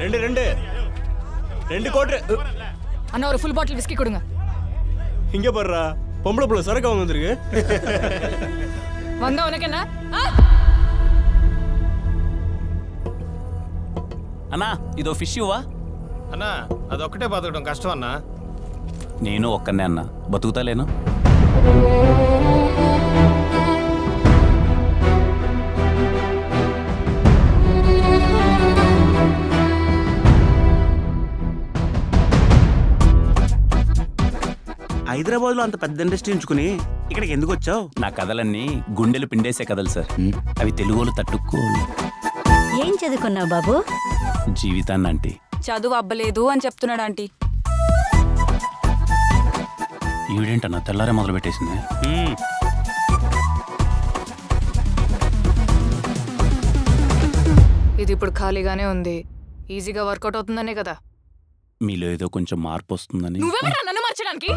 ரெண்டு கோட்ரு அண்ணா ஒரு ஃபுல் பாட்டில் விஸ்கி கொடுங்க. இங்க பாருடா, பொம்பளை புள்ள சரக்கு வாங்க வந்திருக்கு. வந்தா உனக்கு என்ன? అన్నా ఇదో ఫిష్ ఇవ్వా అన్నా అదొక్కటే బతకడం కష్టం అన్నా. నేను ఒక్కనే అన్నా బతుకుతాలేను. హైదరాబాద్ లో అంత పెద్ద ఇండస్ట్రీ ఉంచుకుని ఇక్కడికి ఎందుకు వచ్చావు? నా కథలన్నీ గుండెలు పిండేసే కథలు సార్. అవి తెలుగులో తట్టుకోలు. ఏం చదువుకున్నావు బాబు? జీవితాన్ని అంటే చదువు అబ్బలేదు అని చెప్తున్నాడు ఆంటీ. ఈవిడేంటన్నా తెల్లారే మొదలు పెట్టేసింది. ఇది ఇప్పుడు ఖాళీగానే ఉంది, ఈజీగా వర్కౌట్ అవుతుందనే కదా. మీలో ఏదో కొంచెం మార్పు వస్తుందని. నువ్వెవరా నన్ను మార్చడానికి?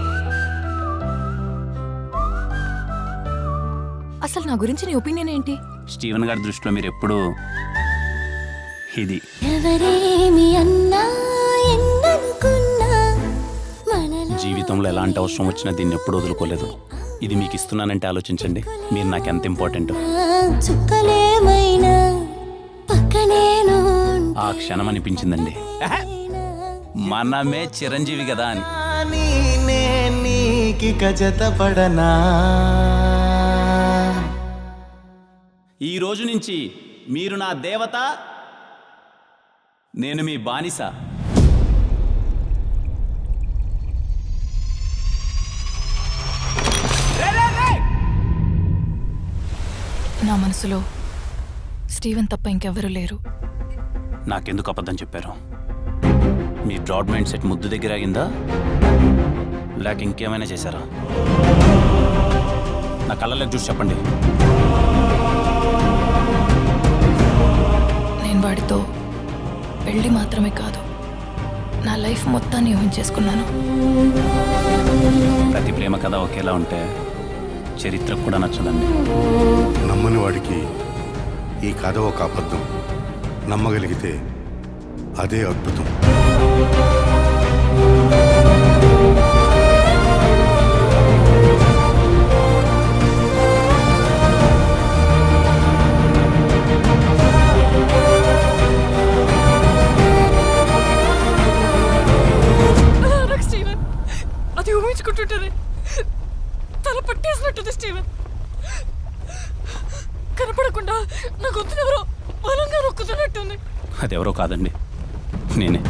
అసలు నా గురించి నీ ఒపీనియన్ ఏంటి? స్టీవెన్ గారి దృష్టిలో మీరు ఎప్పుడు ఇది జీవితంలో ఎలాంటి అవసరం వచ్చినా దీన్ని ఎప్పుడు వదులుకోలేదు. ఇది మీకు ఇస్తున్నానంటే ఆలోచించండి, మీరు నాకు ఎంత ఇంపార్టెంట్. ఆ క్షణం అనిపించిందండి, మనమే చిరంజీవి కదా అని. ఈ రోజు నుంచి మీరు నా దేవత, నేను మీ బానిస. నా మనసులో స్టీవెన్ తప్ప ఇంకెవ్వరూ లేరు. నాకెందుకు అబద్ధం చెప్పారు? మీ బ్రాడ్ మైండ్ సెట్ ముద్దు దగ్గర ఆగిందా, లేక ఇంకేమైనా చేశారా? నా కళ్ళలోకి చూసి చెప్పండి. నేను వాడితో పెళ్ళి మాత్రమే కాదు, నా లైఫ్ మొత్తాన్ని ఊహించేసుకున్నాను. ప్రతి ప్రేమ కథ ఒకేలా ఉంటే చరిత్రకు కూడా నచ్చదండి. నమ్మని వాడికి ఈ కథ ఒక అబద్ధం, నమ్మగలిగితే అదే అద్భుతం. స్టీవెన్, అది ఊహించుకుంటుంటది, తల పట్టేసినట్టుంది. స్టీవెన్ కనపడకుండా నా గొంతునెవరో బలంగా నొక్కుతున్నట్టుంది. అదెవరో కాదండి, నేనే.